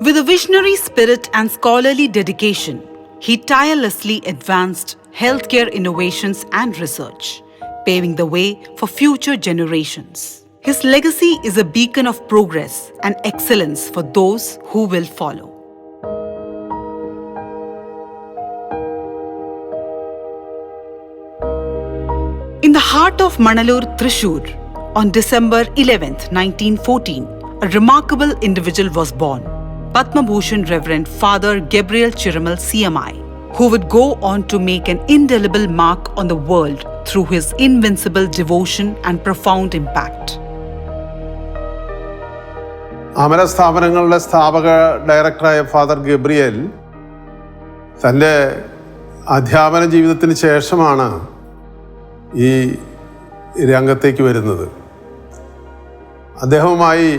With a visionary spirit and scholarly dedication, he tirelessly advanced healthcare innovations and research, paving the way for future generations. His legacy is a beacon of progress and excellence for those who will follow. In the heart of Manalur, Thrissur, on December 11th, 1914, a remarkable individual was born, Padma Bhushan Reverend Father Gabriel Chiramal CMI, who would go on to make an indelible mark on the world through his invincible devotion and profound impact. Amala സ്ഥാപനങ്ങളുടെ സ്ഥാപക ഡയറക്ടറായ father Gabriel തൻ്റെ അധ്യാപന ജീവിതത്തിന് ശേഷമാണ് ഈ രംഗത്തേക്ക് വരുന്നത്. അദ്ദേഹവുമായി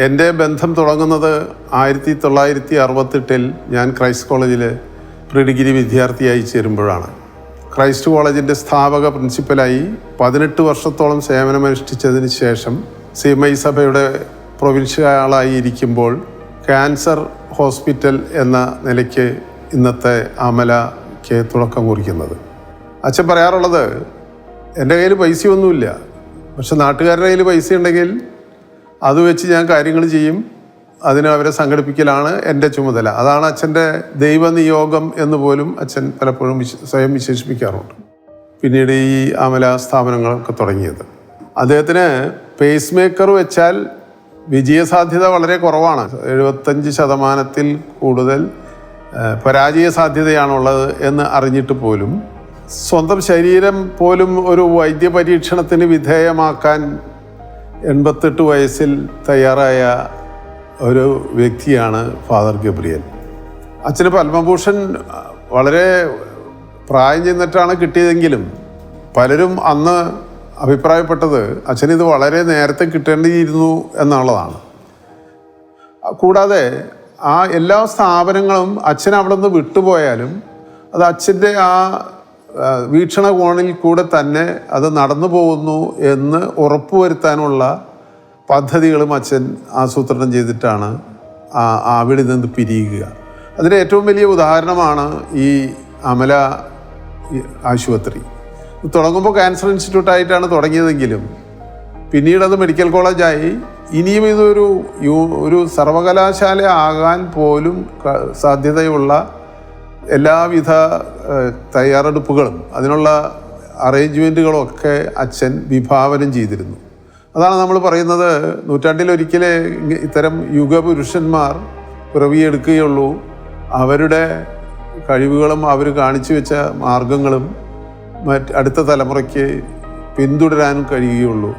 എൻ്റെ ബന്ധം തുടങ്ങുന്നത് 1968 ഞാൻ ക്രൈസ്റ്റ് കോളേജിൽ പ്രീ ഡിഗ്രി വിദ്യാർത്ഥിയായി ചേരുമ്പോഴാണ്. ക്രൈസ്റ്റ് കോളേജിൻ്റെ സ്ഥാപക പ്രിൻസിപ്പലായി 18 വർഷത്തോളം സേവനമനുഷ്ഠിച്ചതിന് ശേഷം CMI സഭയുടെ പ്രൊവിൻഷ്യലായി ഇരിക്കുമ്പോൾ ക്യാൻസർ ഹോസ്പിറ്റൽ എന്ന നിലയ്ക്ക് ഇന്നത്തെ അമലയ്ക്ക് തുടക്കം കുറിക്കുന്നത്. അച്ഛൻ പറയാറുള്ളത്, എൻ്റെ കയ്യിൽ പൈസയൊന്നുമില്ല, പക്ഷെ നാട്ടുകാരുടെ കയ്യിൽ പൈസ ഉണ്ടെങ്കിൽ അത് വെച്ച് ഞാൻ കാര്യങ്ങൾ ചെയ്യും, അതിന് അവരെ സംഘടിപ്പിക്കലാണ് എൻ്റെ ചുമതല. അതാണ് അച്ഛൻ്റെ ദൈവനിയോഗം എന്ന് പോലും അച്ഛൻ പലപ്പോഴും സ്വയം വിശേഷിപ്പിക്കാറുണ്ട്. പിന്നീട് ഈ അമല സ്ഥാപനങ്ങളൊക്കെ തുടങ്ങിയത്. അദ്ദേഹത്തിന് പേസ് മേക്കർ വെച്ചാൽ വിജയസാധ്യത വളരെ കുറവാണ്. 75% കൂടുതൽ പരാജയ സാധ്യതയാണുള്ളത് എന്ന് അറിഞ്ഞിട്ട് പോലും സ്വന്തം ശരീരം പോലും ഒരു വൈദ്യ പരീക്ഷണത്തിന് വിധേയമാക്കാൻ 88 വയസ്സിൽ തയ്യാറായ ഒരു വ്യക്തിയാണ് ഫാദർ ഗബ്രിയേൽ. അച്ഛന് പത്മഭൂഷൺ വളരെ പ്രായം ചെന്നിട്ടാണ് കിട്ടിയതെങ്കിലും പലരും അന്ന് അഭിപ്രായപ്പെട്ടത് അച്ഛനിത് വളരെ നേരത്തെ കിട്ടേണ്ടിയിരുന്നു എന്നുള്ളതാണ്. കൂടാതെ ആ എല്ലാ സ്ഥാപനങ്ങളും അച്ഛൻ അവിടെ നിന്ന് വിട്ടുപോയാലും അത് അച്ഛൻ്റെ ആ വീക്ഷണകോണിൽ കൂടെ തന്നെ അത് നടന്നു പോകുന്നു എന്ന് ഉറപ്പുവരുത്താനുള്ള പദ്ധതികളും അച്ഛൻ ആസൂത്രണം ചെയ്തിട്ടാണ് അവിടെ നിന്ന് പിരിയുക. അതിൻ്റെ ഏറ്റവും വലിയ ഉദാഹരണമാണ് ഈ അമല ആശുപത്രി. തുടങ്ങുമ്പോൾ ക്യാൻസർ ഇൻസ്റ്റിറ്റ്യൂട്ടായിട്ടാണ് തുടങ്ങിയതെങ്കിലും പിന്നീടത് മെഡിക്കൽ കോളേജായി. ഇനിയും ഇതൊരു സർവകലാശാല ആകാൻ പോലും സാധ്യതയുള്ള എല്ലാവിധ തയ്യാറെടുപ്പുകളും അതിനുള്ള അറേഞ്ച്മെൻറ്റുകളൊക്കെ അച്ഛൻ വിഭാവനം ചെയ്തിരുന്നു. അതാണ് നമ്മൾ പറയുന്നത്, നൂറ്റാണ്ടിലൊരിക്കലേ ഇത്തരം യുഗപുരുഷന്മാർ പിറവിയെടുക്കുകയുള്ളൂ, അവരുടെ കഴിവുകളും അവർ കാണിച്ചു വെച്ച മാർഗങ്ങളും അടുത്ത തലമുറയ്ക്ക് പിന്തുടരാനും കഴിയുകയുള്ളൂ.